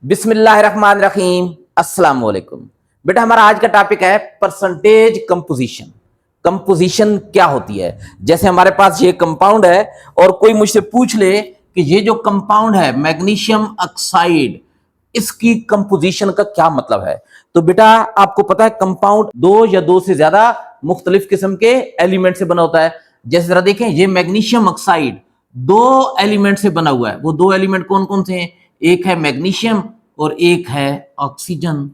बिस्मिल्लाहिर्रहमानिर्रहीम। अस्सलाम वालेकुम। बेटा हमारा आज का टॉपिक है परसेंटेज कंपोजिशन। कंपोजिशन क्या होती है? जैसे हमारे पास ये कंपाउंड है और कोई मुझसे पूछ ले कि ये जो कंपाउंड है मैग्नीशियम ऑक्साइड, इसकी कंपोजिशन का क्या मतलब है। तो बेटा आपको पता है कंपाउंड दो या दो से ज्यादा मुख्तलिफ किस्म के एलिमेंट से बना होता है। जैसे जरा देखें, ये मैग्नीशियम ऑक्साइड दो एलिमेंट से बना हुआ है। वो दो एलिमेंट कौन कौन से हैं? एक है मैग्नीशियम और एक है ऑक्सीजन।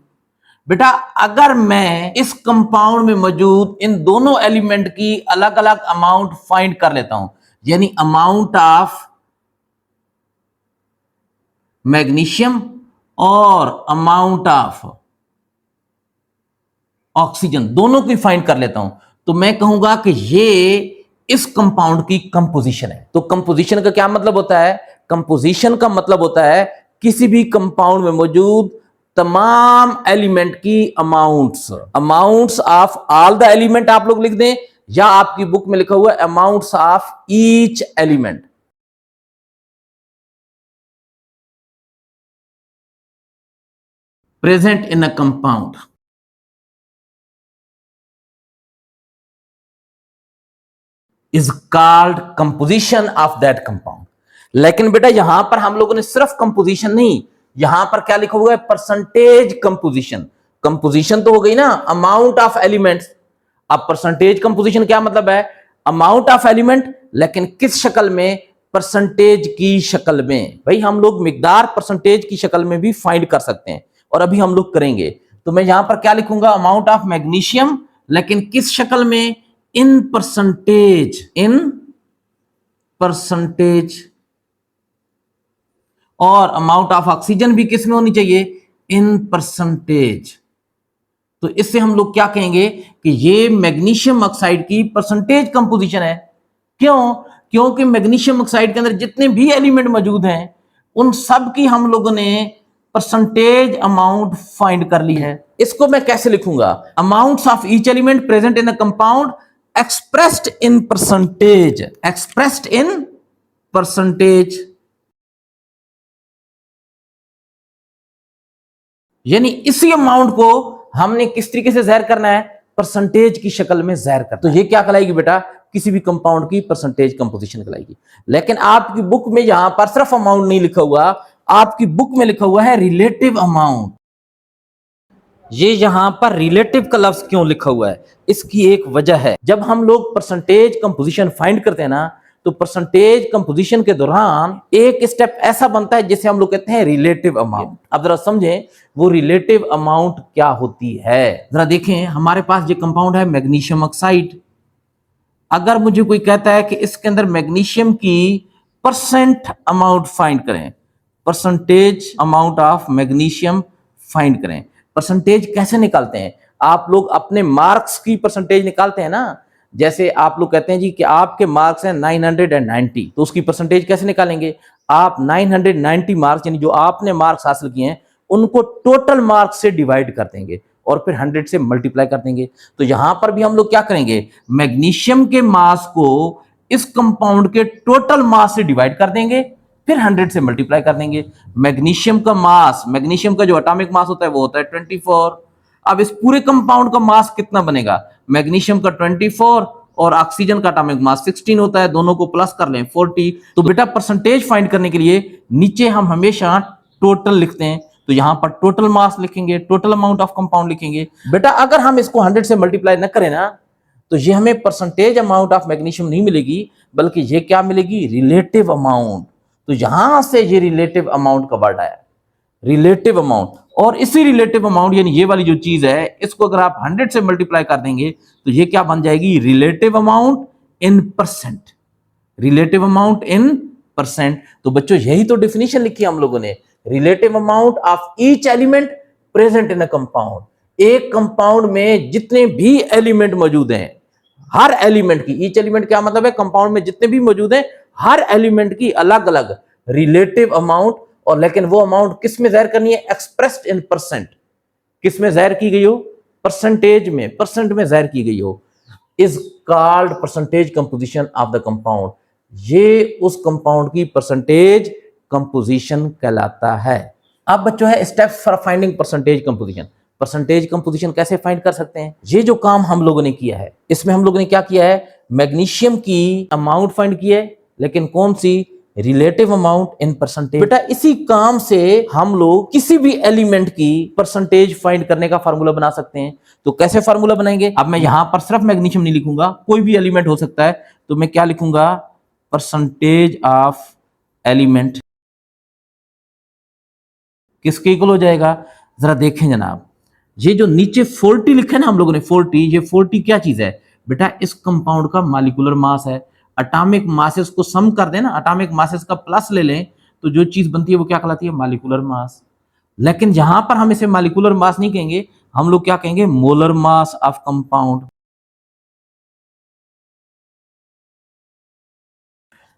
बेटा अगर मैं इस कंपाउंड में मौजूद इन दोनों एलिमेंट की अलग अलग अमाउंट फाइंड कर लेता हूं, यानी अमाउंट ऑफ मैग्नीशियम और अमाउंट ऑफ ऑक्सीजन, दोनों की फाइंड कर लेता हूं, तो मैं कहूंगा कि ये इस कंपाउंड की कंपोजिशन है। तो कंपोजिशन का क्या मतलब होता है? कंपोजिशन का मतलब होता है किसी भी कंपाउंड में मौजूद तमाम एलिमेंट की amounts of all the element आप लोग लिख दें, या आपकी बुक में लिखा हुआ है amounts of each element. Present in a compound is called composition of that compound. लेकिन बेटा यहां पर हम लोगों ने सिर्फ कंपोजिशन नहीं, यहां पर क्या लिखा हुआ है? Percentage composition. कंपोजिशन तो हो गई ना अमाउंट ऑफ एलिमेंट्स। अब परसेंटेज कंपोजिशन क्या मतलब है? अमाउंट ऑफ एलिमेंट, लेकिन किस शक्ल में? परसेंटेज की शक्ल में। भाई हम लोग मिकदार परसेंटेज की शक्ल में भी फाइंड कर सकते हैं, और अभी हम लोग करेंगे। तो मैं यहां पर क्या लिखूंगा? अमाउंट ऑफ मैग्नीशियम, लेकिन किस शक्ल में? In percentage. और अमाउंट ऑफ ऑक्सीजन भी किस में होनी चाहिए? In percentage. तो इससे हम लोग क्या कहेंगे कि ये मैग्नीशियम ऑक्साइड की परसेंटेज कंपोजिशन है। क्यों? क्योंकि मैग्नीशियम ऑक्साइड के अंदर जितने भी एलिमेंट मौजूद हैं उन सब की हम लोगों ने परसेंटेज अमाउंट फाइंड कर ली है। इसको मैं कैसे लिखूंगा? Amounts of each element present in a compound expressed in percentage. यानी इसी अमाउंट को हमने किस तरीके से ज़ाहिर करना है? परसेंटेज की शक्ल में ज़ाहिर करना। तो ये क्या कहलाएगी बेटा? किसी भी कंपाउंड की परसेंटेज कंपोजिशन कहलाएगी। लेकिन आपकी बुक में यहां पर सिर्फ अमाउंट नहीं लिखा हुआ, आपकी बुक में लिखा हुआ है रिलेटिव अमाउंट। ये यहां पर रिलेटिव का लफ्ज क्यों लिखा हुआ है? इसकी एक वजह है। जब हम लोग परसेंटेज कंपोजिशन फाइंड करते हैं ना, तो परसेंटेज कंपोजिशन के दौरान एक स्टेप ऐसा बनता है जिसे हम लोग कहते हैं रिलेटिव अमाउंट। अब जरा समझें वो रिलेटिव अमाउंट क्या होती है। जरा देखें, हमारे पास ये कंपाउंड है मैग्नीशियम ऑक्साइड। अगर मुझे कोई कहता है कि इसके अंदर मैग्नीशियम की परसेंट अमाउंट फाइंड करें, percentage amount of magnesium find करें। परसेंटेज कैसे निकालते हैं? आप लोग अपने मार्क्स की परसेंटेज निकालते हैं ना। जैसे आप लोग कहते हैं जी कि आपके मार्क्स हैं 990, तो उसकी परसेंटेज कैसे निकालेंगे? आप 990 मार्क्स, यानी जो आपने मार्क्स हासिल किए हैं उनको टोटल मार्क्स से डिवाइड कर देंगे और फिर 100 से मल्टीप्लाई कर देंगे। तो यहां पर भी हम लोग क्या करेंगे? मैग्नीशियम के मास को इस कंपाउंड के टोटल मास से डिवाइड कर देंगे, फिर 100 से मल्टीप्लाई कर देंगे। मैग्नीशियम का मास, मैग्नीशियम का जो एटॉमिक मास होता है वो होता है 24। अब इस पूरे कंपाउंड का मास कितना बनेगा? मैग्नीशियम का 24 और ऑक्सीजन का एटॉमिक मास 16 होता है, दोनों को प्लस कर लें 40। तो बेटा परसेंटेज फाइंड करने के लिए नीचे हम हमेशा टोटल लिखते हैं, तो यहां पर टोटल मास लिखेंगे, टोटल अमाउंट ऑफ कंपाउंड लिखेंगे। बेटा अगर हम इसको 100 से मल्टीप्लाई न करें ना, तो ये हमें परसेंटेज अमाउंट ऑफ मैग्नीशियम नहीं मिलेगी, बल्कि ये क्या मिलेगी? Relative amount. तो यहां से ये रिलेटिव अमाउंट का वर्ड आया, रिलेटिव अमाउंट। और इसी रिलेटिव अमाउंट यानी ये वाली जो चीज है, इसको अगर आप 100 से मल्टीप्लाई कर देंगे तो ये क्या बन जाएगी? Relative amount in percent. Relative amount in percent. तो बच्चों यही तो डेफिनेशन लिखी है हम लोगों ने, relative amount of each element present in a compound. एक कंपाउंड में जितने भी एलिमेंट मौजूद हैं, हर एलिमेंट की, ईच एलिमेंट क्या मतलब है? कंपाउंड में जितने भी मौजूद हैं हर एलिमेंट की अलग अलग रिलेटिव अमाउंट। और लेकिन वो अमाउंट किस में जाहिर करनी है? Expressed in percent. किस में जाहिर की गई हो? परसेंटेज में, परसेंट में जाहिर की गई हो। Is called percentage composition of the compound. ये उस कंपाउंड की परसेंटेज कंपोजिशन कहलाता है। अब बच्चों है steps for finding percentage composition. Percentage composition कैसे फाइंड कर सकते हैं? ये जो काम हम लोगों ने किया है, इसमें हम लोगों ने क्या किया है, मैग्नीशियम की अमाउंट फाइंड की है, लेकिन कौन सी, रिलेटिव अमाउंट इन परसेंटेज। बेटा इसी काम से हम लोग किसी भी एलिमेंट की परसेंटेज फाइंड करने का फार्मूला बना सकते हैं। तो कैसे फार्मूला बनाएंगे? अब मैं यहां पर सिर्फ मैग्नीशियम नहीं लिखूंगा, कोई भी एलिमेंट हो सकता है, तो मैं क्या लिखूंगा, परसेंटेज ऑफ एलिमेंट किसके इक्वल हो जाएगा? जरा देखें जनाब, ये जो नीचे 40 लिखे ना हम लोगों ने 40, ये 40 क्या चीज है बेटा? इस कंपाउंड का मॉलिक्यूलर मास है। एटॉमिक मासेस को सम कर देना, एटॉमिक मासेस का प्लस ले लें तो जो चीज बनती है वो क्या कहलाती है? Molecular mass. लेकिन यहां पर हम इसे मॉलिक्यूलर मास नहीं कहेंगे, हम लोग क्या कहेंगे? Molar mass of compound.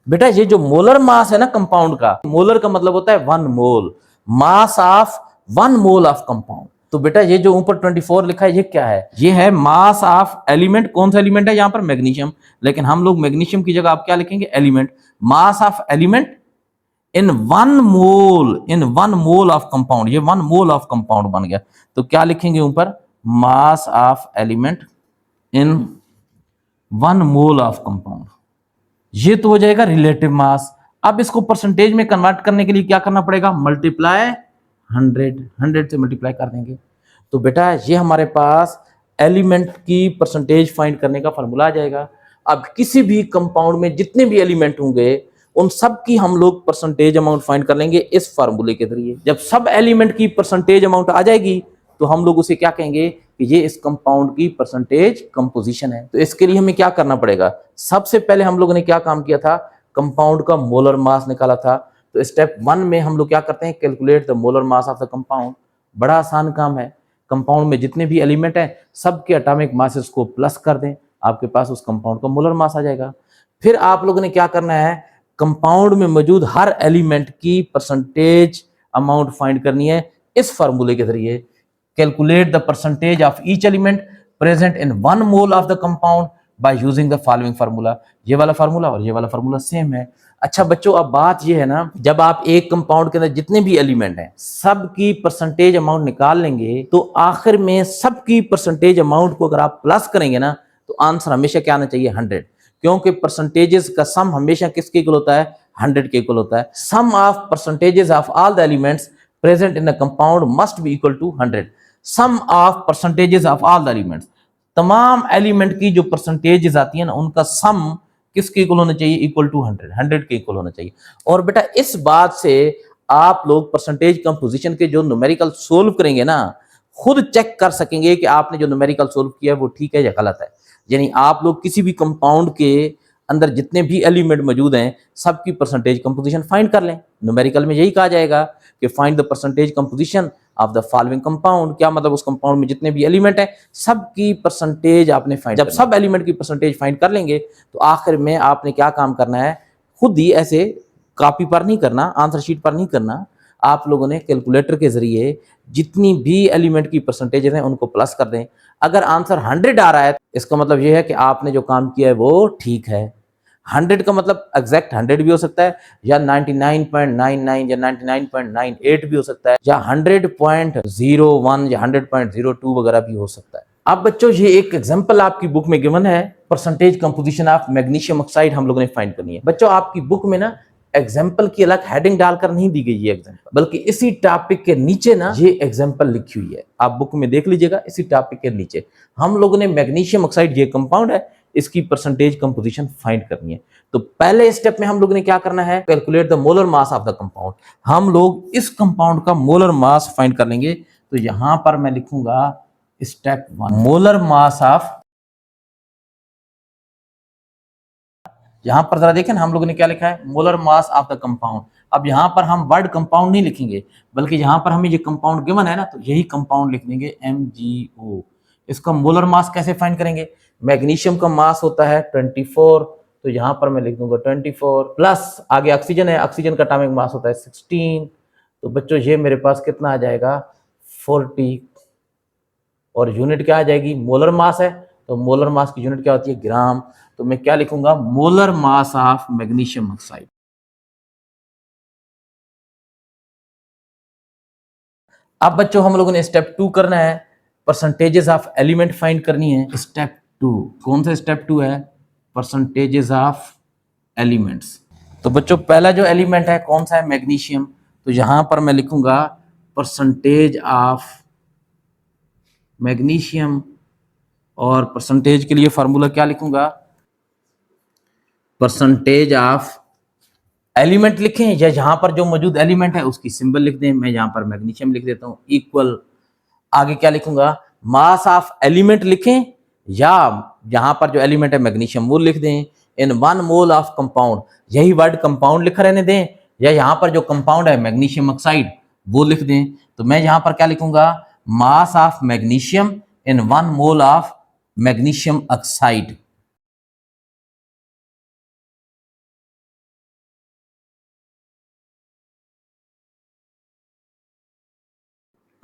बेटा ये जो मोलर मास है ना कंपाउंड का, मोलर का मतलब होता है 1 mole, mass of 1 mole of compound. तो बेटा ये जो ऊपर 24 लिखा है ये क्या है? ये है मास ऑफ एलिमेंट। कौन सा एलिमेंट है? यहां पर मैग्नीशियम, लेकिन हम लोग मैग्नीशियम की जगह आप क्या लिखेंगे? Element. Mass of element in 1 mole, in 1 mole of compound. ये 1 मोल ऑफ कंपाउंड बन गया, तो क्या लिखेंगे ऊपर? Mass of element in 1 mole of compound. ये तो हो जाएगा रिलेटिव मास। अब इसको परसेंटेज में कन्वर्ट करने के लिए क्या करना पड़ेगा? मल्टीप्लाई 100 से मल्टीप्लाई कर देंगे। तो बेटा ये हमारे पास एलिमेंट की परसेंटेज फाइंड करने का फॉर्मूला आ जाएगा। अब किसी भी कंपाउंड में जितने भी एलिमेंट होंगे उन सब की हम लोग परसेंटेज अमाउंट फाइंड कर लेंगे इस फार्मूले के जरिए। जब सब एलिमेंट की परसेंटेज अमाउंट आ जाएगी तो हम लोग उसे क्या कहेंगे कि ये इस कंपाउंड की परसेंटेज कंपोजिशन है। तो इसके लिए हमें क्या करना पड़ेगा? सबसे पहले हम लोगों ने क्या काम किया था? कंपाउंड का मोलर मास निकाला था। तो स्टेप 1 में हम लोग क्या करते हैं? Calculate the molar mass of the compound. बड़ा आसान काम है। कंपाउंड में जितने भी एलिमेंट हैं सबके एटॉमिक मासेस को प्लस कर दें, आपके पास उस कंपाउंड का मोलर मास आ जाएगा। फिर आप लोगों ने क्या करना है? कंपाउंड में मौजूद हर एलिमेंट की परसेंटेज अमाउंट फाइंड करनी है इस फार्मूले के जरिए। Calculate the percentage of each element present in 1 mole of the compound by using the following formula. ये वाला फार्मूला और ये वाला फार्मूला सेम है। अच्छा बच्चों, अब बात ये है ना, जब आप एक कंपाउंड के अंदर जितने भी एलिमेंट हैं सबकी परसेंटेज अमाउंट निकाल लेंगे तो आखिर में सबकी परसेंटेज अमाउंट को अगर आप प्लस करेंगे ना तो आंसर हमेशा क्या आना चाहिए? 100। क्योंकि परसेंटेजेस का सम हमेशा किसके इक्वल होता है? 100 के इक्वल होता है। Sum of percentages of all the elements present in the compound must be equal to 100। Sum of percentages of all the elements, तमाम एलिमेंट की जो परसेंटेजेस आती है ना उनका सम किसके इक्वल होना चाहिए? इक्वल टू 100, 100 के इक्वल होना चाहिए। और बेटा इस बात से आप लोग परसेंटेज कंपोजिशन के जो न्यूमेरिकल सोल्व करेंगे ना, खुद चेक कर सकेंगे कि आपने जो न्यूमेरिकल सोल्व किया है वो ठीक है या गलत है। यानी आप लोग किसी भी कंपाउंड के अंदर जितने भी एलिमेंट मौजूद हैं सबकी परसेंटेज कंपोजिशन फाइंड कर लें। न्यूमेरिकल में यही कहा जाएगा कि find the percentage composition of the following compound. क्या मतलब? उस कंपाउंड में जितने भी एलिमेंट हैं सबकी परसेंटेज आपने फाइंड। जब सब एलिमेंट की परसेंटेज फाइंड कर लेंगे तो आखिर में आपने क्या काम करना है? खुद ही ऐसे कॉपी पर नहीं करना, आंसर शीट पर नहीं करना, आप लोगों ने कैलकुलेटर के जरिए जितनी भी एलिमेंट की परसेंटेज हैं उनको प्लस कर दें। अगर आंसर 100 आ रहा है इसका मतलब यह है कि आपने जो काम किया है वो ठीक है। 100 का मतलब एग्जैक्ट 100 भी हो सकता है, या 99.99 या 99.98 भी हो सकता है, या 100.01 या 100.02 वगैरह भी हो सकता है। अब बच्चों ये एक एग्जांपल आपकी बुक में गिवन है, percentage composition of magnesium oxide हम लोगों ने फाइंड करनी है। बच्चों आपकी बुक में ना एग्जाम्पल की अलग हेडिंग डालकर नहीं दी गई ये एग्जाम्पल, बल्कि इसी टॉपिक के नीचे ना ये एग्जाम्पल लिखी हुई है। आप बुक में देख लीजिएगा, इसी टॉपिक के नीचे हम लोगों ने मैग्नीशियम ऑक्साइड, ये कंपाउंड है, इसकी परसेंटेज कंपोजिशन फाइंड करनी है। तो पहले स्टेप में हम लोगों ने क्या करना है? Calculate the molar mass of the compound. हम लोग इस कंपाउंड का मोलर मास फाइंड कर लेंगे। तो यहां पर मैं लिखूंगा स्टेप 1 मोलर मास ऑफ, यहां पर जरा देखें हम लोगों ने क्या लिखा है? Molar mass of the compound. अब यहां पर हम वर्ड कंपाउंड नहीं लिखेंगे, बल्कि यहां पर हमें ये कंपाउंड गिवन है ना, तो यही कंपाउंड लिख देंगे MgO। इसका मोलर मास कैसे फाइंड करेंगे? मैग्नीशियम का मास होता है 24, तो यहां पर मैं लिख दूंगा 24 प्लस आगे ऑक्सीजन है, ऑक्सीजन का एटॉमिक मास होता है 16। तो बच्चों ये मेरे पास कितना आ जाएगा? 40। और यूनिट क्या आ जाएगी? मोलर मास है, तो मोलर मास की यूनिट क्या होती है? ग्राम। तो मैं क्या लिखूंगा? Molar mass of magnesium oxide. अब बच्चों हम लोगों ने स्टेप 2 करना है, परसेंटेजेस ऑफ एलिमेंट फाइंड करनी है। स्टेप 2 कौन सा स्टेप 2 है? Percentages of elements. तो बच्चों पहला जो एलिमेंट है कौन सा है? मैग्नीशियम। तो यहां पर मैं लिखूंगा परसेंटेज ऑफ मैग्नीशियम, और परसेंटेज के लिए फार्मूला क्या लिखूंगा? परसेंटेज ऑफ एलिमेंट लिखें या जहां पर जो मौजूद एलिमेंट है उसकी सिंबल लिख दें। मैं यहां पर मैग्नीशियम लिख देता हूं, इक्वल, आगे क्या लिखूंगा? मास ऑफ एलिमेंट लिखें या जहां पर जो एलिमेंट है मैग्नीशियम वो लिख दें। इन 1 मोल ऑफ कंपाउंड, यही वर्ड कंपाउंड लिखा रहने दें, या यहां पर जो कंपाउंड है मैग्नीशियम ऑक्साइड वो लिख दें। तो मैं यहां पर क्या लिखूंगा? Mass of magnesium in 1 mole of magnesium oxide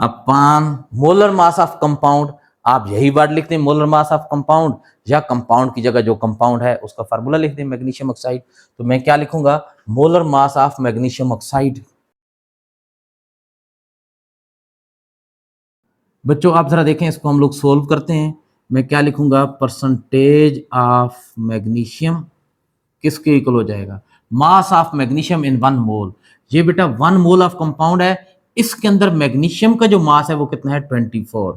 upon molar mass of compound. आप यही वर्ड लिखते हैं, मोलर मास ऑफ कंपाउंड, या कंपाउंड की जगह जो कंपाउंड है उसका फार्मूला लिख दें, मैग्नीशियम ऑक्साइड। तो मैं क्या लिखूंगा? Molar mass of magnesium oxide. बच्चों आप जरा देखें, इसको हम लोग सोल्व करते हैं। मैं क्या लिखूंगा? परसेंटेज ऑफ मैग्नीशियम किसके इक्वल हो जाएगा? मास ऑफ मैग्नीशियम इन 1 मोल। ये बेटा 1 मोल ऑफ कंपाउंड है, इसके अंदर मैग्नीशियम का जो मास है वो कितना है? 24।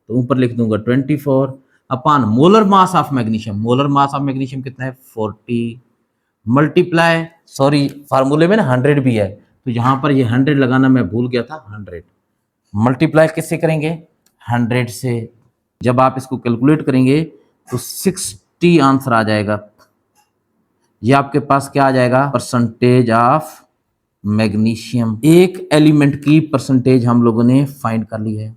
तो ऊपर लिख दूंगा 24 upon molar mass of magnesium. Molar mass of magnesium कितना है? 40 मल्टीप्लाई, सॉरी फार्मूले में ना 100 भी है, तो यहां पर ये 100 लगाना मैं भूल गया था। 100 मल्टीप्लाई किससे करेंगे? 100 से। जब आप इसको कैलकुलेट करेंगे तो 60 आंसर आ जाएगा। ये आपके पास क्या आ जाएगा? Percentage of magnesium. एक एलिमेंट की परसेंटेज हम लोगों ने फाइंड कर ली है।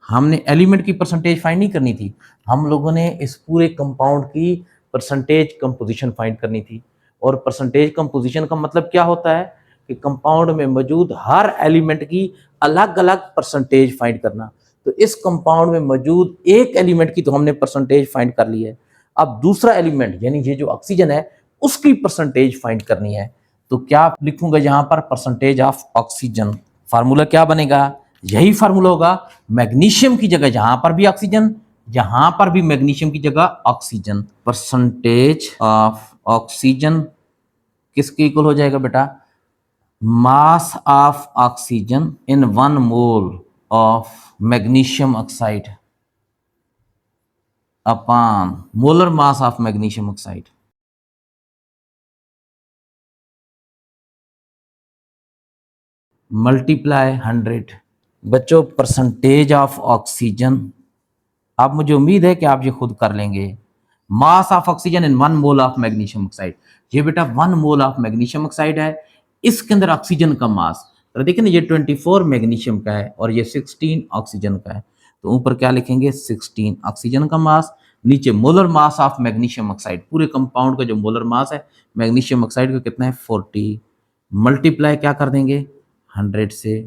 हमने एलिमेंट की परसेंटेज फाइंड नहीं करनी थी, हम लोगों ने इस पूरे कंपाउंड की परसेंटेज कंपोजिशन फाइंड करनी थी। और परसेंटेज कंपोजिशन का मतलब क्या होता है? कि कंपाउंड में मौजूद हर एलिमेंट की अलग अलग परसेंटेज फाइंड करना। तो इस कंपाउंड में मौजूद एक एलिमेंट की तो हमने परसेंटेज फाइंड कर ली है। अब दूसरा एलिमेंट यानी ये जो ऑक्सीजन है उसकी परसेंटेज फाइंड करनी है। तो क्या लिखूंगा यहां पर? Percentage of oxygen. फार्मूला क्या बनेगा? यही फार्मूला होगा, मैग्नीशियम की जगह जहां पर भी ऑक्सीजन, यहां पर भी मैग्नीशियम की जगह ऑक्सीजन। परसेंटेज ऑफ ऑक्सीजन किसके इक्वल हो जाएगा बेटा? मास of oxygen in 1 mole of magnesium oxide upon molar mass of magnesium oxide. Multiply 100। बच्चों परसेंटेज ऑफ ऑक्सीजन, आप मुझे उम्मीद है कि आप ये खुद कर लेंगे। मास of oxygen in 1 mole of magnesium oxide. ये बेटा 1 मोल ऑफ मैग्नीशियम ऑक्साइड है, इसके अंदर ऑक्सीजन का मास, तो देखिए ना ये 24 मैग्नीशियम का है और ये 16 ऑक्सीजन का है। तो ऊपर क्या लिखेंगे? 16 ऑक्सीजन का मास, नीचे molar mass of magnesium oxide. पूरे कंपाउंड का जो मोलर मास है मैग्नीशियम ऑक्साइड का कितना है? 40। मल्टीप्लाई क्या कर देंगे? 100 से।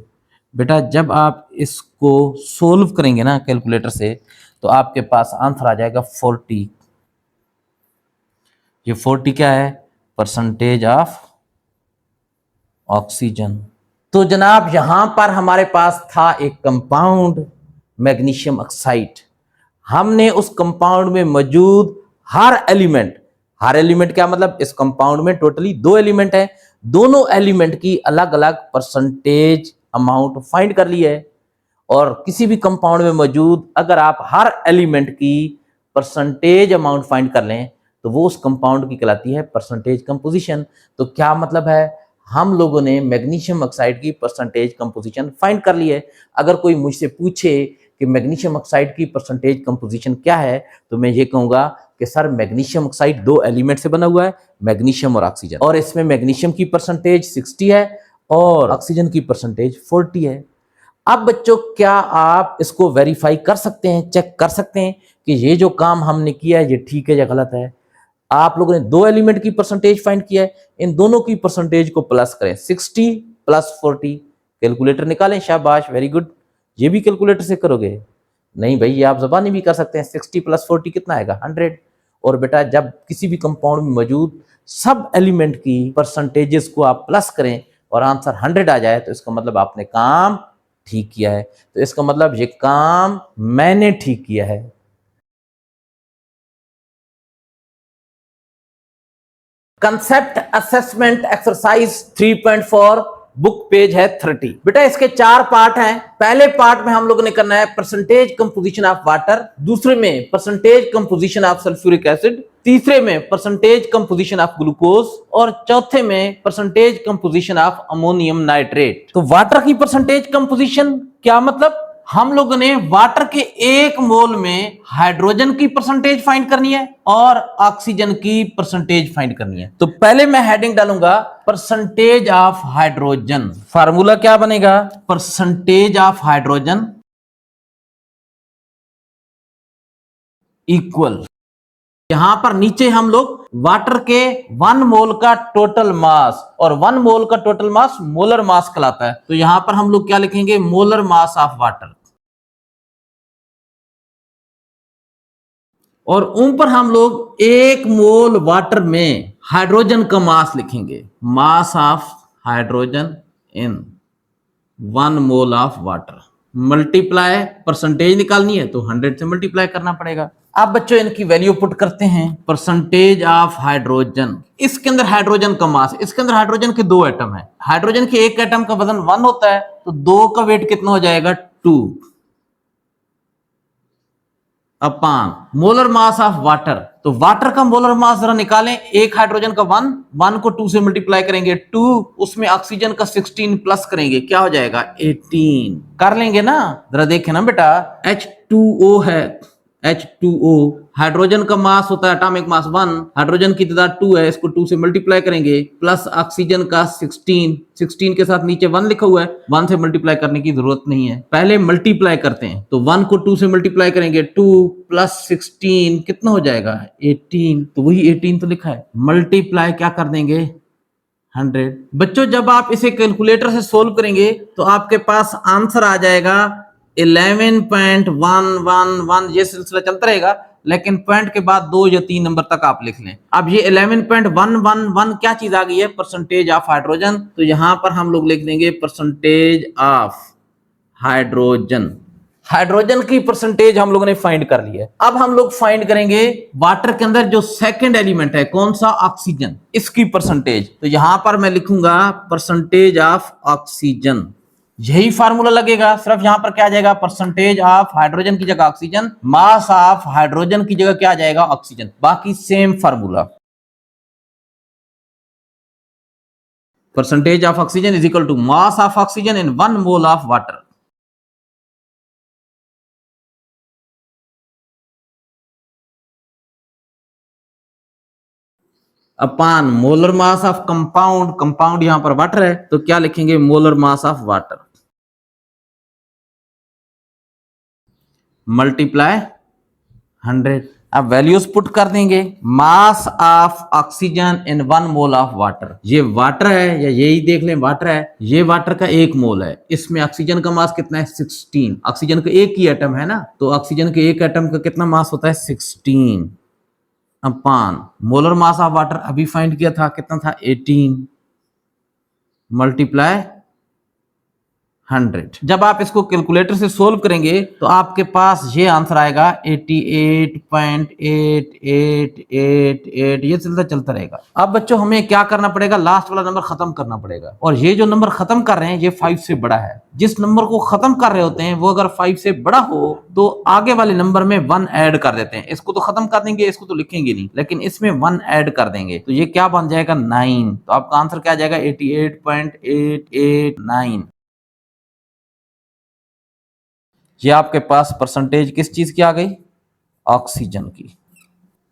बेटा जब आप इसको सोल्व करेंगे ना कैलकुलेटर से तो आपके पास आंसर आ जाएगा 40। ये 40 क्या है? Percentage of oxygen. तो जनाब यहां पर हमारे पास था एक कंपाउंड मैग्नीशियम ऑक्साइड। हमने उस कंपाउंड में मौजूद हर एलिमेंट क्या मतलब? इस कंपाउंड में टोटली 2 एलिमेंट है, दोनों एलिमेंट की अलग अलग परसेंटेज अमाउंट फाइंड कर ली है। और किसी भी कंपाउंड में मौजूद अगर आप हर एलिमेंट की परसेंटेज अमाउंट फाइंड कर लें तो वो उस कंपाउंड की कहलाती है परसेंटेज कंपोजिशन। तो क्या मतलब है? हम लोगों ने मैग्नीशियम ऑक्साइड की परसेंटेज कंपोजिशन फाइंड कर ली है। अगर कोई मुझसे पूछे कि मैग्नीशियम ऑक्साइड की परसेंटेज कंपोजिशन क्या है तो मैं ये कहूंगा कि सर मैग्नीशियम ऑक्साइड 2 एलिमेंट से बना हुआ है, मैग्नीशियम और ऑक्सीजन, और इसमें मैग्नीशियम की परसेंटेज 60 है और ऑक्सीजन की परसेंटेज 40 है। अब बच्चों क्या आप इसको वेरीफाई कर सकते हैं, चेक कर सकते हैं कि ये जो काम हमने किया है ये ठीक है या गलत है? आप लोगों ने 2 एलिमेंट की परसेंटेज फाइंड किया है, इन दोनों की परसेंटेज को प्लस करें, 60 प्लस 40, कैलकुलेटर निकालें, शाबाश, वेरी गुड। ये भी कैलकुलेटर से करोगे? नहीं भाई, ये आप जबानी भी कर सकते हैं। 60 प्लस 40 कितना आएगा? 100। और बेटा जब किसी भी कंपाउंड में मौजूद सब एलिमेंट की परसेंटेजेस को आप प्लस करें और आंसर 100 आ जाए तो इसका मतलब आपने काम ठीक किया है। तो इसका मतलब ये काम मैंने ठीक किया है। Concept assessment exercise 3.4 book page है 30। बेटा इसके 4 पार्ट हैं। पहले पार्ट में हम लोगों ने करना है परसेंटेज कंपोजिशन ऑफ वाटर, दूसरे में percentage composition of sulphuric acid, तीसरे में परसेंटेज कंपोजिशन ऑफ ग्लूकोज और चौथे में percentage composition of ammonium nitrate. तो वाटर की परसेंटेज कंपोजिशन क्या मतलब, हम लोगों ने वाटर के 1 मोल में हाइड्रोजन की परसेंटेज फाइंड करनी है और ऑक्सीजन की परसेंटेज फाइंड करनी है। तो पहले मैं हेडिंग डालूंगा परसेंटेज ऑफ हाइड्रोजन। फार्मूला क्या बनेगा, परसेंटेज ऑफ हाइड्रोजन इक्वल, यहां पर नीचे हम लोग वाटर के 1 मोल का टोटल मास, और 1 मोल का टोटल मास मोलर मास कहलाता है। तो यहां पर हम लोग क्या लिखेंगे, मोलर मास ऑफ वाटर, और ऊपर हम लोग 1 मोल वाटर में हाइड्रोजन का मास लिखेंगे, mass of hydrogen in 1 mole of water. Multiply, percentage निकालनी है तो 100 से मल्टीप्लाई करना पड़ेगा। अब बच्चों इनकी वैल्यू पुट करते हैं। परसेंटेज ऑफ हाइड्रोजन, इसके अंदर हाइड्रोजन का मास, इसके अंदर हाइड्रोजन के 2 एटम है, हाइड्रोजन के 1 एटम का वजन 1 होता है, तो 2 का वेट कितना हो जाएगा 2 upon molar mass of water. तो वाटर का मोलर मास जरा निकालें, एक हाइड्रोजन का 1 को 2 से मल्टीप्लाई करेंगे 2, उसमें ऑक्सीजन का 16 प्लस करेंगे, क्या हो जाएगा 18। कर लेंगे ना, जरा देखें ना बेटा, H2O है, H2O, हाइड्रोजन का मास होता है एटॉमिक मास 1, हाइड्रोजन की तादाद 2 है, इसको 2 से मल्टीप्लाई करेंगे, प्लस ऑक्सीजन का 16 के साथ नीचे 1 लिखा हुआ है, 1 से मल्टीप्लाई करने की जरूरत नहीं है, पहले मल्टीप्लाई करते हैं। तो 1 को 2 से मल्टीप्लाई करेंगे, 2 प्लस 16 कितना हो जाएगा 18, तो वही 18 तो लिखा है, मल्टीप्लाई क्या कर देंगे 100। बच्चों जब आप इसे कैलकुलेटर से सोल्व करेंगे तो आपके पास आंसर आ जाएगा 11.111, ये सिलसिला चलता रहेगा, लेकिन पॉइंट के बाद 2 या 3 नंबर तक आप लिख लें। अब ये 11.111 क्या चीज आ गई है, परसेंटेज ऑफ हाइड्रोजन। तो यहां पर हम लोग लिख देंगे परसेंटेज ऑफ हाइड्रोजन। हाइड्रोजन की परसेंटेज हम लोगों ने फाइंड कर ली है। अब हम लोग फाइंड करेंगे वाटर के अंदर जो सेकंड एलिमेंट है, कौन सा, ऑक्सीजन, इसकी परसेंटेज। तो यहां पर मैं लिखूंगा परसेंटेज ऑफ ऑक्सीजन, यही फार्मूला लगेगा, सिर्फ यहां पर क्या आ जाएगा, परसेंटेज ऑफ हाइड्रोजन की जगह ऑक्सीजन, मास ऑफ हाइड्रोजन की जगह क्या आ जाएगा ऑक्सीजन, बाकी same formula. Percentage of oxygen is equal to mass of oxygen in 1 mole of water. अपान molar mass of compound, compound यहां पर वाटर है तो क्या लिखेंगे, molar mass of water, multiply 100। अब वैल्यूज पुट कर देंगे, mass of oxygen in 1 mole of water, ये वाटर है, या यही देख लें वाटर है, ये वाटर का 1 मोल है, इसमें ऑक्सीजन का मास कितना है 16, ऑक्सीजन का एक ही एटम है ना, तो ऑक्सीजन के एक एटम का कितना मास होता है 16 अपान मोलर मास ऑफ वाटर अभी फाइंड किया था, कितना था 18 मल्टीप्लाई 100। जब आप इसको कैलकुलेटर से सोल्व करेंगे तो आपके पास ये आंसर आएगा 88.8888, ये सिलसिला चलता रहेगा। अब बच्चों हमें क्या करना पड़ेगा, लास्ट वाला नंबर खत्म करना पड़ेगा, और ये जो नंबर खत्म कर रहे हैं ये 5 से बड़ा है। जिस नंबर को खत्म कर रहे होते हैं वो अगर 5 से बड़ा हो तो आगे वाले नंबर में 1 ऐड कर देते हैं। इसको तो खत्म कर देंगे, इसको तो लिखेंगे नहीं, लेकिन इसमें 1 ऐड कर देंगे, तो ये क्या बन जाएगा 9। तो आपका आंसर क्या आ जाएगा 88.889। ये आपके पास परसेंटेज किस चीज की आ गई, ऑक्सीजन की।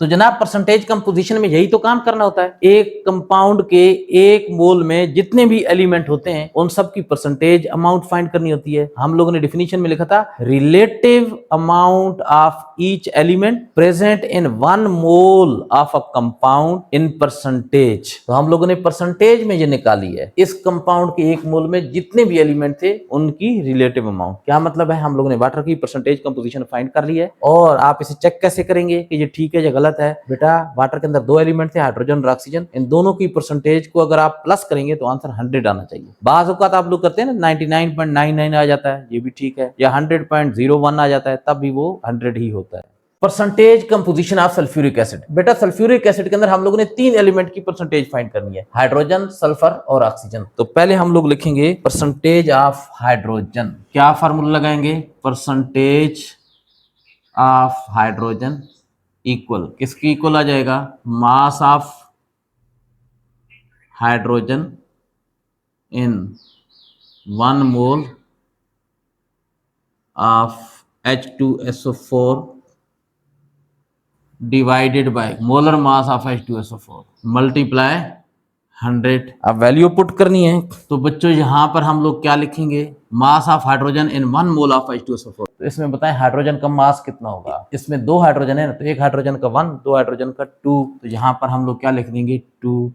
तो जनाब परसेंटेज कंपोजिशन में यही तो काम करना होता है, एक कंपाउंड के 1 मोल में जितने भी एलिमेंट होते हैं उन सब की परसेंटेज अमाउंट फाइंड करनी होती है। हम लोगों ने डेफिनेशन में लिखा था relative amount of each element present in 1 mole of a compound in percentage. तो हम लोगों ने परसेंटेज में ये निकाली है, इस कंपाउंड के 1 मोल में जितने भी एलिमेंट थे उनकी रिलेटिव अमाउंट। क्या मतलब है, हम लोगों ने वाटर की परसेंटेज कंपोजिशन फाइंड कर ली है, और आप इसे चेक कैसे करेंगे कि ये ठीक है या गलत गलत है? बेटा वाटर के अंदर दो एलिमेंट थे, हाइड्रोजन और ऑक्सीजन, इन दोनों की परसेंटेज को अगर आप प्लस करेंगे तो आंसर 100 आना चाहिए। बाज़ औक़ात आप लोग करते हैं ना 99.99 आ जाता है, ये भी ठीक है, या 100.01 आ जाता है, तब भी वो 100 ही होता है। Percentage composition of sulphuric acid. बेटा सल्फ्यूरिक एसिड के अंदर हम लोगों ने 3 एलिमेंट की परसेंटेज फाइंड करनी है, हाइड्रोजन, सल्फर और ऑक्सीजन। तो पहले हम लोग लिखेंगे परसेंटेज ऑफ हाइड्रोजन। क्या फार्मूला लगाएंगे? परसेंटेज ऑफ हाइड्रोजन इक्वल किसकी इक्वल आ जाएगा? Mass of hydrogen in 1 mole of H2SO4 divided by molar mass of H2SO4 multiply 100। अब वैल्यू पुट करनी है, तो बच्चों यहां पर हम लोग क्या लिखेंगे? Mass of hydrogen in 1 mole of H2SO4। तो इसमें बताएं हाइड्रोजन का मास कितना होगा? इसमें 2 हाइड्रोजन है ना, तो एक हाइड्रोजन का 1, 2 हाइड्रोजन का 2, तो यहां पर हम लोग क्या लिख देंगे? 2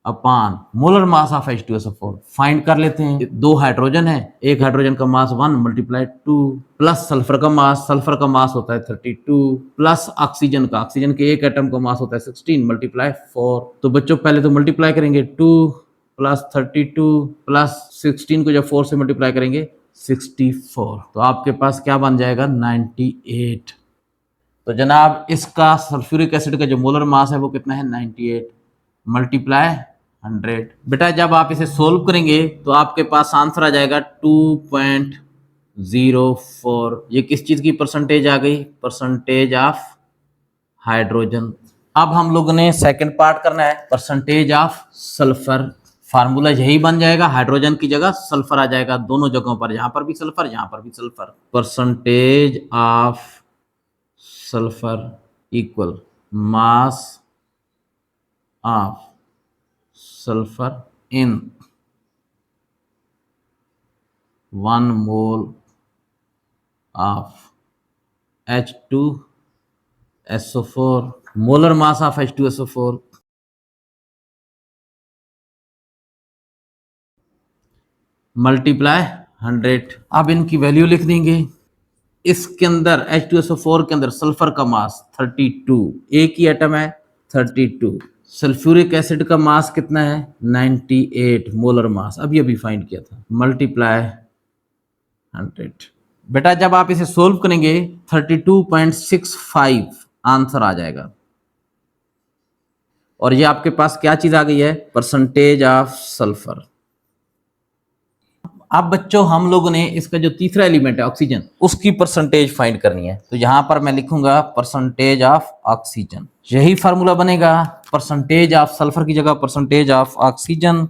upon molar mass of H2SO4 find कर लेते हैं। 2 हाइड्रोजन है, एक हाइड्रोजन का मास 1 मल्टीप्लाई 2 प्लस सल्फर का मास होता है 32 प्लस ऑक्सीजन के एक एटम का मास होता है 16 मल्टीप्लाई 4। तो बच्चों पहले तो मल्टीप्लाई करेंगे 2 प्लस 32 प्लस 16 को जब 4 से मल्टीप्लाई करेंगे 64, तो आपके पास क्या बन जाएगा? 98। तो जनाब इसका सल्फ्यूरिक एसिड का जो मोलर मास है वो कितना है? 98 मल्टीप्लाई 100। बेटा जब आप इसे सोल्व करेंगे तो आपके पास आंसर आ जाएगा 2.04। ये किस चीज की परसेंटेज आ गई? Percentage of hydrogen. अब हम लोगों ने सेकंड पार्ट करना है, परसेंटेज ऑफ सल्फर। फार्मूला यही बन जाएगा, हाइड्रोजन की जगह सल्फर आ जाएगा दोनों जगहों पर, यहां पर भी सल्फर, यहां पर भी sulphur. Percentage of sulphur equal mass of sulfur in 1 mole of H2SO4 molar mass of H2SO4 multiply 100। अब इनकी वैल्यू लिख देंगे। इसके अंदर H2SO4 के अंदर सल्फर का मास 32, एक ही एटम है 32। सल्फ्यूरिक एसिड का मास कितना है? 98 मोलर मास, अभी फाइंड किया था, मल्टीप्लाई 100। बेटा जब आप इसे सोल्व करेंगे 32.65 आंसर आ जाएगा। और ये आपके पास क्या चीज आ गई है? Percentage of sulphur. अब बच्चों हम लोगों ने इसका जो तीसरा एलिमेंट है ऑक्सीजन, उसकी परसेंटेज फाइंड करनी है। तो यहां पर मैं लिखूंगा परसेंटेज ऑफ ऑक्सीजन, यही फार्मूला बनेगा, परसेंटेज ऑफ सल्फर की जगह percentage of oxygen,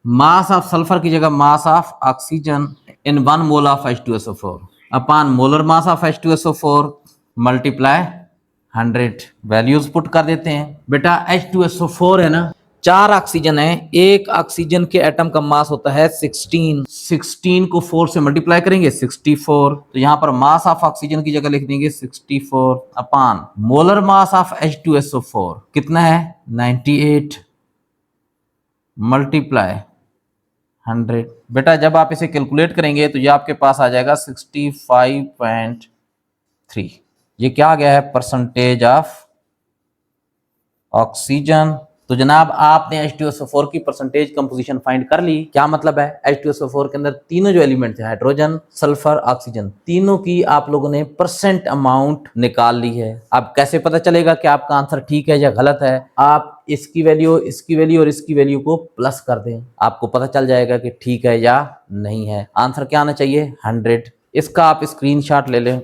mass of sulphur की जगह मास of oxygen in 1 mole of H2SO4 upon molar mass of H2SO4 multiply 100। Values put कर देते हैं। बेटा H2SO4 है ना, 4 ऑक्सीजन है, एक ऑक्सीजन के एटम का मास होता है 16 को 4 से मल्टीप्लाई करेंगे 64, तो यहां पर मास ऑफ ऑक्सीजन की जगह लिख देंगे 64 अपान मोलर मास ऑफ H2SO4 कितना है? 98 मल्टीप्लाई 100। बेटा जब आप इसे कैलकुलेट करेंगे तो ये आपके पास आ जाएगा 65.3। ये क्या आ गया है? Percentage of oxygen. तो जनाब आपने H2SO4 की परसेंटेज कंपोजिशन फाइंड कर ली। क्या मतलब है? H2SO4 के अंदर तीनों जो एलिमेंट थे, हाइड्रोजन, सल्फर, ऑक्सीजन, तीनों की आप लोगों ने परसेंट अमाउंट निकाल ली है। अब कैसे पता चलेगा कि आपका आंसर ठीक है या गलत है? आप इसकी वैल्यू और इसकी वैल्यू को प्लस कर दें, आपको पता चल जाएगा कि ठीक है या नहीं है। आंसर क्या आना चाहिए? 100। इसका आप स्क्रीनशॉट ले लें।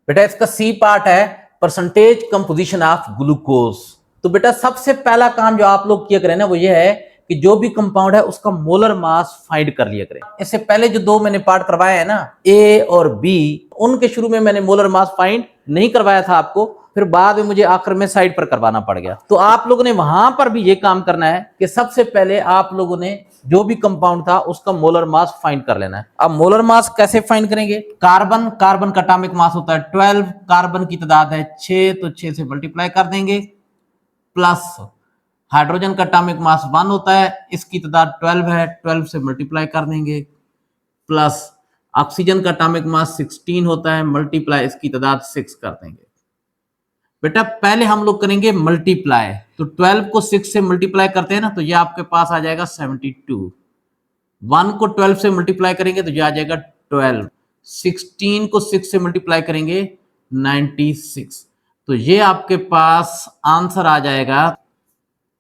बेटा इसका सी पार्ट है परसेंटेज कंपोजिशन ऑफ ग्लूकोज। तो बेटा सबसे पहला काम जो आप लोग किया करें ना, वो ये है कि जो भी कंपाउंड है उसका मोलर मास फाइंड कर लिया करें। इससे पहले जो 2 मैंने पार्ट करवाए हैं ना, ए और बी, उनके शुरू में मैंने मोलर मास फाइंड नहीं करवाया था आपको, फिर बाद में मुझे आखिर में साइड पर करवाना पड़ गया। तो आप लोगों ने वहां पर भी ये काम करना है कि सबसे पहले आप लोगों ने जो भी कंपाउंड था उसका मोलर मास फाइंड कर लेना है। अब मोलर मास कैसे फाइंड करेंगे? कार्बन का एटॉमिक मास होता है 12, कार्बन की तादाद है 6, तो 6 से मल्टीप्लाई कर देंगे, प्लस हाइड्रोजन का एटॉमिक मास 1 होता है, इसकी तादाद 12 है, 12 से मल्टीप्लाई कर देंगे, प्लस ऑक्सीजन का एटॉमिक मास 16 होता है, मल्टीप्लाई इसकी तादाद 6 कर देंगे। बेटा पहले हम लोग करेंगे मल्टीप्लाई, तो 12 को 6 से मल्टीप्लाई करते हैं ना, तो ये आपके पास आ जाएगा 72। 1 को 12 से मल्टीप्लाई करेंगे तो ये आ जाएगा 12। 16 को 6 से मल्टीप्लाई करेंगे 96। तो ये आपके पास आंसर आ जाएगा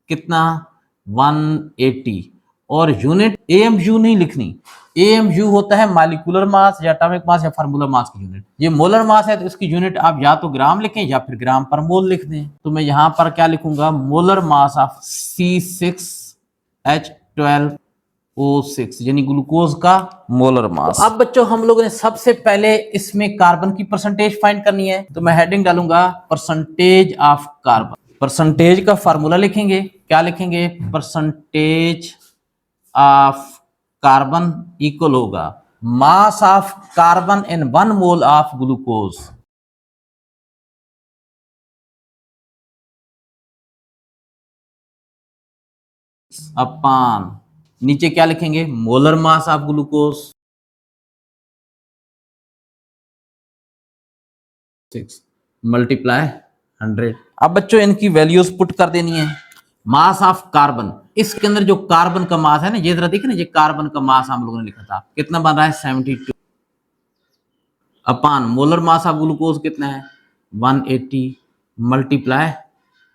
कितना, 180। और यूनिट एएमयू नहीं लिखनी, एएमयू होता है मॉलिक्यूलर मास या एटॉमिक मास या फार्मूला मास की यूनिट। ये मोलर मास है तो इसकी यूनिट आप या तो ग्राम लिखें या फिर ग्राम पर मोल लिख दें। तो मैं यहां पर क्या लिखूंगा, मोलर मास ऑफ C6H12O6 यानी ग्लूकोज का मोलर मास। तो अब बच्चों हम लोगों ने सबसे पहले इसमें कार्बन की परसेंटेज फाइंड करनी है, तो मैं हेडिंग डालूंगा परसेंटेज ऑफ कार्बन। परसेंटेज का फार्मूला लिखेंगे, क्या लिखेंगे, परसेंटेज ऑफ कार्बन इक्वल होगा mass of carbon in 1 mole of glucose upon, नीचे क्या लिखेंगे, molar mass of glucose 6 multiply 100। अब बच्चों इनकी वैल्यूज पुट कर देनी है। मास ऑफ कार्बन, इसके अंदर जो कार्बन का मास है ना, ये जरा देखिए ना, ये कार्बन का मास हम लोगों ने लिखा था, कितना बन रहा है 72 अपान मोलर मास ऑफ ग्लूकोज कितना है 180 मल्टीप्लाई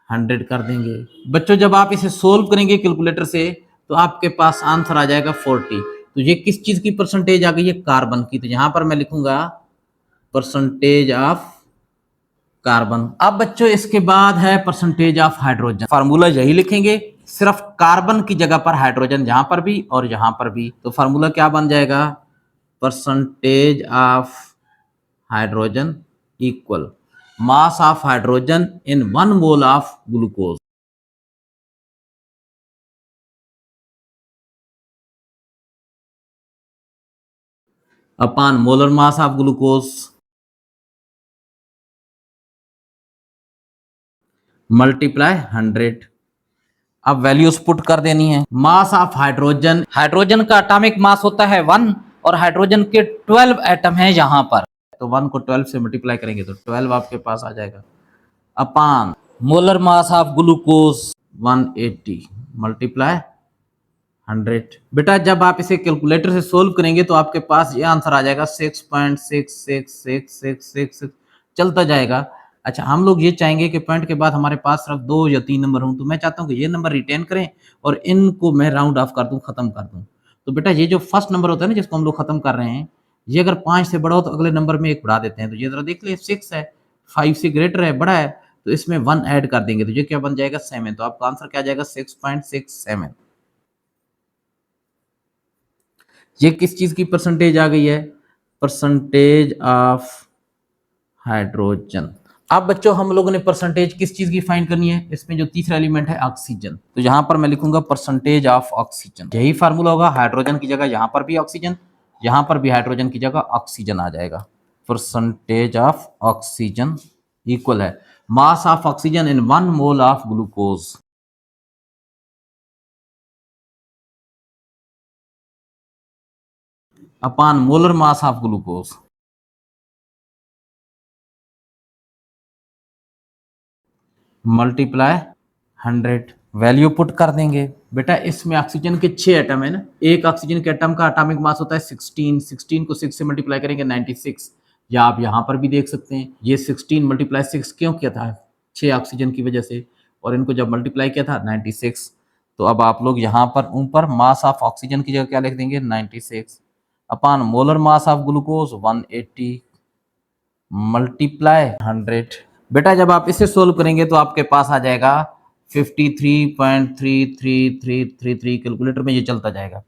100 कर देंगे। बच्चों जब आप इसे सोल्व करेंगे कैलकुलेटर से तो आपके पास आंसर आ जाएगा 40। तो ये किस चीज की परसेंटेज आ गई है, कार्बन की। तो यहां पर मैं लिखूंगा परसेंटेज ऑफ कार्बन। अब बच्चों इसके बाद है परसेंटेज ऑफ हाइड्रोजन, फार्मूला यही लिखेंगे, सिर्फ कार्बन की जगह पर हाइड्रोजन यहां पर भी और यहां पर भी। तो फार्मूला क्या बन जाएगा, percentage of hydrogen equal mass of hydrogen in 1 mole of glucose upon molar mass of glucose multiply 100। अब वैल्यूज पुट कर देनी है। मास ऑफ हाइड्रोजन, हाइड्रोजन का एटॉमिक मास होता है 1 और हाइड्रोजन के 12 एटम हैं यहां पर, तो 1 को 12 से मल्टीप्लाई करेंगे तो 12 आपके पास आ जाएगा upon molar mass of glucose 180 multiply 100। बेटा जब आप इसे कैलकुलेटर से सोल्व करेंगे तो आपके पास ये आंसर आ जाएगा 6.66666 चलता जाएगा। अच्छा हम लोग ये चाहेंगे कि पॉइंट के बाद हमारे पास सिर्फ 2 या 3 नंबर हों, तो मैं चाहता हूँ कि ये नंबर रिटेन करें और इनको मैं राउंड ऑफ कर दूं, खत्म कर दूं। तो बेटा ये जो फर्स्ट नंबर होता है ना जिसको हम लोग खत्म कर रहे हैं, ये अगर 5 से बड़ा हो तो अगले नंबर में 1 बढ़ा देते हैं। तो ये जरा देख ले 6 है, 5 से ग्रेटर है, बड़ा है, तो इसमें 1 ऐड कर देंगे तो ये क्या बन जाएगा 7। तो आपका आंसर क्या आ जाएगा 6.67। ये किस चीज की परसेंटेज आ गई है, परसेंटेज ऑफ हाइड्रोजन। अब बच्चों हम लोगों ने परसेंटेज किस चीज की फाइंड करनी है, इसमें जो तीसरा एलिमेंट है ऑक्सीजन, तो यहां पर मैं लिखूंगा परसेंटेज ऑफ ऑक्सीजन। यही फार्मूला होगा, हाइड्रोजन की जगह यहां पर भी ऑक्सीजन, यहां पर भी हाइड्रोजन की जगह ऑक्सीजन आ जाएगा। परसेंटेज ऑफ ऑक्सीजन इक्वल है मास of oxygen in 1 mole of glucose upon molar mass of glucose multiply 100। Value put कर देंगे। बेटा इसमें ऑक्सीजन के 6 एटम है ना, एक ऑक्सीजन के एटम का एटॉमिक मास होता है 16। 16 को 6 से मल्टीप्लाई करेंगे 96, या आप यहां पर भी देख सकते हैं ये 16 मल्टीप्लाई 6 क्यों किया था, 6 ऑक्सीजन की वजह से, और इनको जब मल्टीप्लाई किया था 96। तो अब आप लोग यहाँ पर ऊपर मास ऑफ ऑक्सीजन की जगह क्या लिख देंगे 96 upon molar mass of glucose 180 multiply 100। बेटा जब आप इसे सोल्व करेंगे तो आपके पास आ जाएगा 53.33333। कैलकुलेटर में ये चलता जाएगा।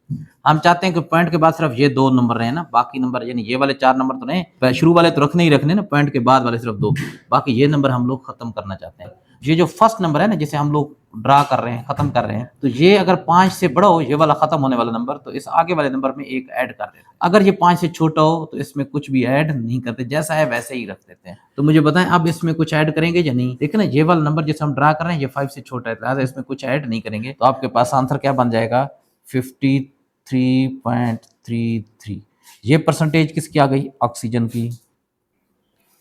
हम चाहते हैं कि पॉइंट के बाद सिर्फ ये 2 नंबर रहे ना, बाकी नंबर यानी ये वाले 4 नंबर तो नहीं, शुरू वाले तो रखने ही रखने ना, पॉइंट के बाद वाले सिर्फ 2, बाकी ये नंबर हम लोग खत्म करना चाहते हैं। ये जो फर्स्ट नंबर है ना जिसे हम लोग ड्रा कर रहे हैं, खत्म कर रहे हैं, तो ये अगर 5 से बड़ा हो, ये वाला खत्म होने वाला नंबर, तो इस आगे वाले नंबर में 1 ऐड कर देते हैं। अगर ये 5 से छोटा हो तो इसमें कुछ भी ऐड नहीं करते, जैसा है वैसे ही रख देते हैं। तो मुझे बताएं अब इसमें कुछ ऐड करेंगे या नहीं। देखिए ना ये वाला नंबर जिसे हम ड्रा कर रहे हैं ये 5 से छोटा है, लिहाजा इसमें कुछ ऐड नहीं करेंगे। तो आपके पास आंसर क्या बन जाएगा 53.33। ये परसेंटेज किसकी आ गई, ऑक्सीजन की।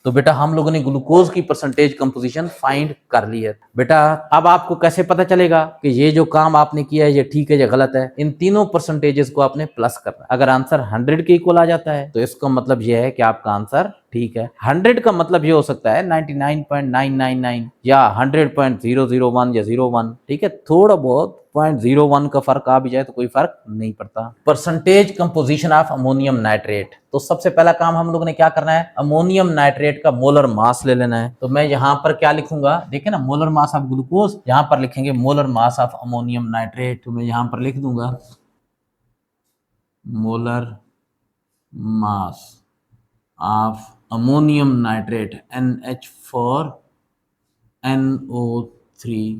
तो बेटा हम लोगों ने ग्लूकोज की परसेंटेज कंपोजिशन फाइंड कर ली है। बेटा अब आपको कैसे पता चलेगा कि ये जो काम आपने किया है ये ठीक है या गलत है, इन तीनों परसेंटेजेस को आपने प्लस करना है। अगर आंसर 100 के इक्वल आ जाता है तो इसका मतलब ये है कि आपका आंसर ठीक है। 100 का मतलब ये हो सकता है 99.999 या 100.001 या 01, ठीक है, थोड़ा बहुत 0.01 का फर्क आ भी जाए तो कोई फर्क नहीं पड़ता। Percentage composition of ammonium nitrate, तो सबसे पहला काम हम लोगों ने क्या करना है, अमोनियम नाइट्रेट का मोलर मास ले लेना है। तो मैं यहाँ पर क्या लिखूंगा, देखिए ना, मोलर मास ऑफ ग्लूकोज, यहाँ पर लिखेंगे molar mass of ammonium nitrate. तो मैं यहाँ पर लिख दूंगा molar mass of ammonium nitrate NH4NO3।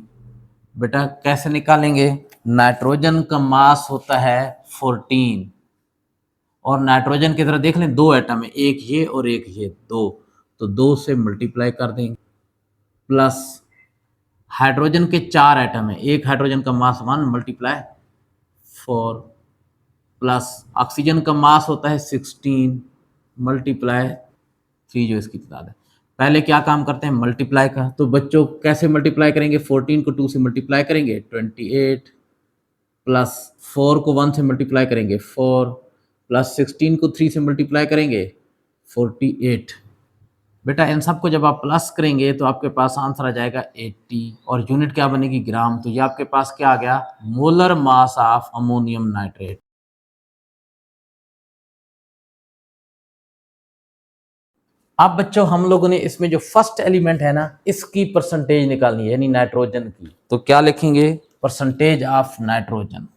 बेटा कैसे निकालेंगे, नाइट्रोजन का मास होता है 14 और नाइट्रोजन की तरह देख लें दो एटम है, एक ये और एक ये, दो, तो दो से मल्टीप्लाई कर देंगे, प्लस हाइड्रोजन के 4 एटम है, एक हाइड्रोजन का मास 1 मल्टीप्लाई 4, प्लस ऑक्सीजन का मास होता है 16 मल्टीप्लाई 3 जो इसकी तादाद है। पहले क्या काम करते हैं, मल्टीप्लाई का। तो बच्चों कैसे मल्टीप्लाई करेंगे, 14 को 2 से मल्टीप्लाई करेंगे 28, प्लस 4 को 1 से मल्टीप्लाई करेंगे 4, प्लस 16 को 3 से मल्टीप्लाई करेंगे 48। बेटा इन सबको जब आप प्लस करेंगे तो आपके पास आंसर आ जाएगा 80 और यूनिट क्या बनेगी, ग्राम। तो ये आपके पास क्या आ गया, molar mass of ammonium nitrate. अब बच्चों हम लोगों ने इसमें जो फर्स्ट एलिमेंट है ना, इसकी परसेंटेज निकालनी है, यानी नाइट्रोजन की। तो क्या लिखेंगे, परसेंटेज ऑफ नाइट्रोजन।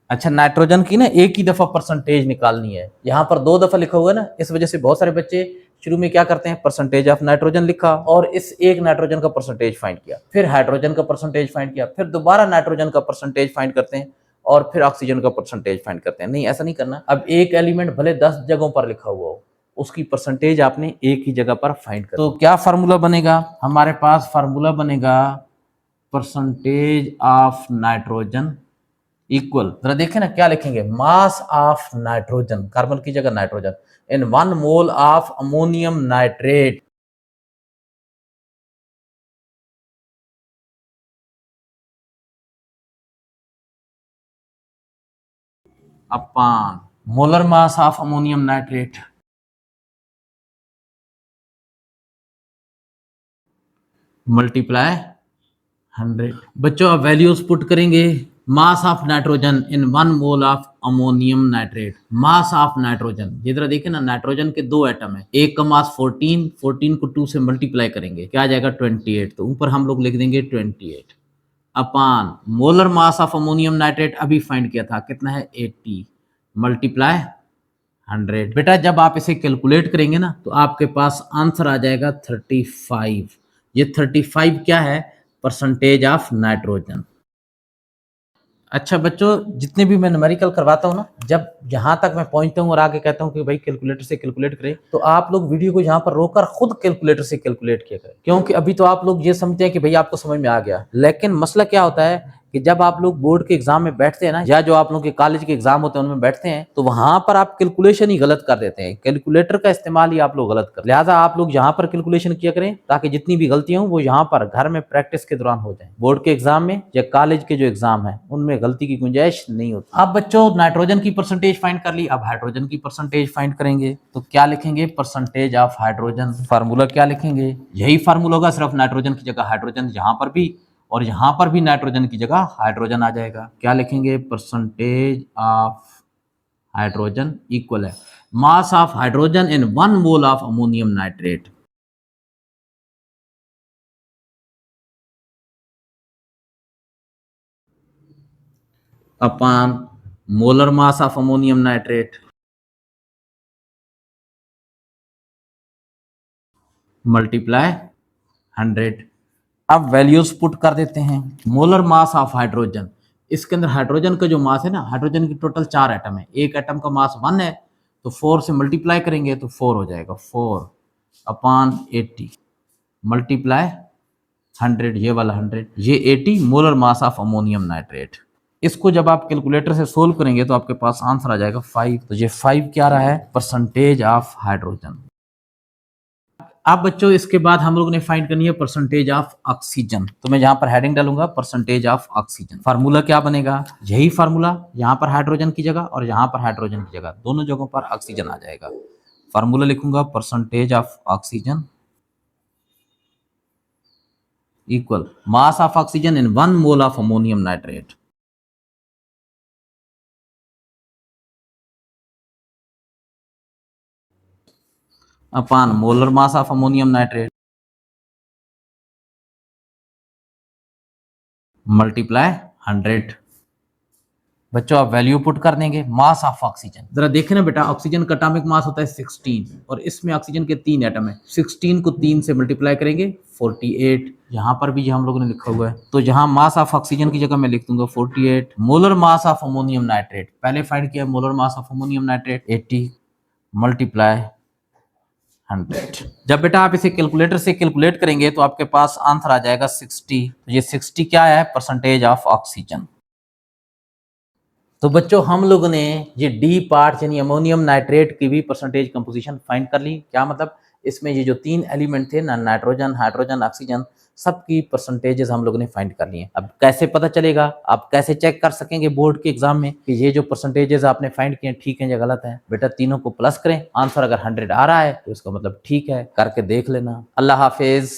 अच्छा, नाइट्रोजन की ना एक ही दफा परसेंटेज निकालनी है, यहाँ पर 2 दफा लिखा हुआ है ना, इस वजह से बहुत सारे बच्चे शुरू में क्या करते हैं, परसेंटेज ऑफ नाइट्रोजन लिखा और इस एक नाइट्रोजन का परसेंटेज फाइंड किया, फिर हाइड्रोजन का परसेंटेज फाइंड किया, फिर दोबारा नाइट्रोजन का परसेंटेज फाइंड करते हैं और फिर ऑक्सीजन का परसेंटेज फाइंड करते हैं। नहीं, ऐसा नहीं करना। अब एक एलिमेंट भले 10 जगहों पर लिखा हुआ हो, उसकी परसेंटेज आपने एक ही जगह पर फाइंड कर। तो क्या फार्मूला बनेगा, हमारे पास फार्मूला बनेगा परसेंटेज ऑफ नाइट्रोजन इक्वल, जरा देखें ना क्या लिखेंगे, मास ऑफ नाइट्रोजन, कार्बन की जगह nitrogen, in 1 mole of ammonium nitrate upon molar mass of ammonium nitrate multiply 100। बच्चों अब वैल्यूज पुट करेंगे, mass of nitrogen in 1 mole of ammonium nitrate, mass of nitrogen, ये जरा देखिए ना, नाइट्रोजन के 2 एटम है, एक का मास 14, 14 को 2 से मल्टीप्लाई करेंगे क्या आ जाएगा 28, तो ऊपर हम लोग लिख देंगे 28 upon molar mass of ammonium nitrate अभी फाइंड किया था, कितना है 80 मल्टीप्लाई 100। बेटा जब आप इसे कैलकुलेट करेंगे ना तो आपके पास आंसर आ जाएगा 35। ये 35 क्या है, परसेंटेज ऑफ नाइट्रोजन। अच्छा बच्चों, जितने भी मैं न्यूमेरिकल करवाता हूँ ना, जब यहाँ तक मैं पहुंचता हूँ और आगे कहता हूँ कि भाई कैलकुलेटर से कैलकुलेट करें, तो आप लोग वीडियो को यहाँ पर रोककर खुद कैलकुलेटर से कैलकुलेट किया करें, क्योंकि अभी तो आप लोग ये समझते हैं कि भाई आपको समझ में आ गया, लेकिन मसला क्या होता है कि जब आप लोग बोर्ड के एग्जाम में बैठते हैं ना, या जो आप लोग के कॉलेज के एग्जाम होते हैं उनमें बैठते हैं, तो वहां पर आप कैलकुलेशन ही गलत कर देते हैं, कैलकुलेटर का इस्तेमाल ही आप लोग गलत कर, लिहाजा आप लोग यहाँ पर कैलकुलेशन किया करें ताकि जितनी भी गलतियां हो वो यहाँ पर घर में प्रैक्टिस के दौरान हो जाए। बोर्ड के एग्जाम में या कॉलेज के जो एग्जाम है उनमें गलती की गुंजाइश नहीं होती। अब बच्चों नाइट्रोजन की परसेंटेज फाइंड कर ली, अब हाइड्रोजन की परसेंटेज फाइंड करेंगे, तो क्या लिखेंगे, परसेंटेज ऑफ हाइड्रोजन। फार्मूला क्या लिखेंगे, यही फार्मूला होगा, सिर्फ नाइट्रोजन की जगह हाइड्रोजन यहाँ पर भी और यहां पर भी नाइट्रोजन की जगह हाइड्रोजन आ जाएगा। क्या लिखेंगे, परसेंटेज ऑफ हाइड्रोजन इक्वल है mass of hydrogen in 1 mole of ammonium nitrate upon molar mass of ammonium nitrate multiply 100। अब वैल्यूज पुट कर देते हैं, मोलर मास ऑफ हाइड्रोजन, इसके अंदर हाइड्रोजन का जो मास है ना, हाइड्रोजन की टोटल 4 एटम है, एक एटम का मास 1 है, तो 4 से मल्टीप्लाई करेंगे तो 4 हो जाएगा, 4 अपॉन 80 मल्टीप्लाई 100, ये वाला 100, ये 80 molar mass of ammonium nitrate. इसको जब आप कैलकुलेटर से सोल्व करेंगे तो आपके पास आंसर आ जाएगा 5। तो ये 5 क्या रहा है, परसेंटेज ऑफ हाइड्रोजन। अब बच्चों इसके बाद हम लोग ने फाइंड करनी है परसेंटेज ऑफ ऑक्सीजन। तो मैं यहाँ पर हेडिंग डालूंगा परसेंटेज ऑफ ऑक्सीजन। फार्मूला क्या बनेगा, यही फार्मूला, यहाँ पर हाइड्रोजन की जगह और यहाँ पर हाइड्रोजन की जगह, दोनों जगहों पर ऑक्सीजन आ जाएगा। फार्मूला लिखूंगा percentage of oxygen equal mass of oxygen in 1 mole of ammonium nitrate. Upon molar mass of ammonium nitrate multiply 100। बच्चों आप वैल्यू पुट कर देंगे, मास ऑफ ऑक्सीजन, जरा देखें ना बेटा, ऑक्सीजन का एटॉमिक मास होता है 16 और इसमें ऑक्सीजन के 3 एटम है। 16 को 3 से मल्टीप्लाई करेंगे 48। यहाँ पर भी हम लोगों ने लिखा हुआ है, तो जहाँ मास ऑफ ऑक्सीजन की जगह मैं लिख दूंगा 48। Molar mass of ammonium nitrate पहले फाइंड किया, molar mass of ammonium nitrate 80 multiply 100। जब बेटा आप इसे कैलकुलेटर से कैलकुलेट करेंगे तो आपके पास आंसर आ जाएगा 60। तो ये 60 क्या है, परसेंटेज ऑफ ऑक्सीजन। तो बच्चों हम लोगों ने ये डी पार्ट यानी अमोनियम नाइट्रेट की भी परसेंटेज कंपोजिशन फाइंड कर ली। क्या मतलब, इसमें ये जो 3 एलिमेंट थे ना, नाइट्रोजन, हाइड्रोजन, ऑक्सीजन, सबकी परसेंटेजेस हम लोगों ने फाइंड कर लिए। अब कैसे पता चलेगा, आप कैसे चेक कर सकेंगे बोर्ड के एग्जाम में कि ये जो परसेंटेजेस आपने फाइंड किए ठीक है या गलत है? बेटा तीनों को प्लस करें, आंसर अगर 100 आ रहा है तो इसका मतलब ठीक है, करके देख लेना। अल्लाह हाफिज।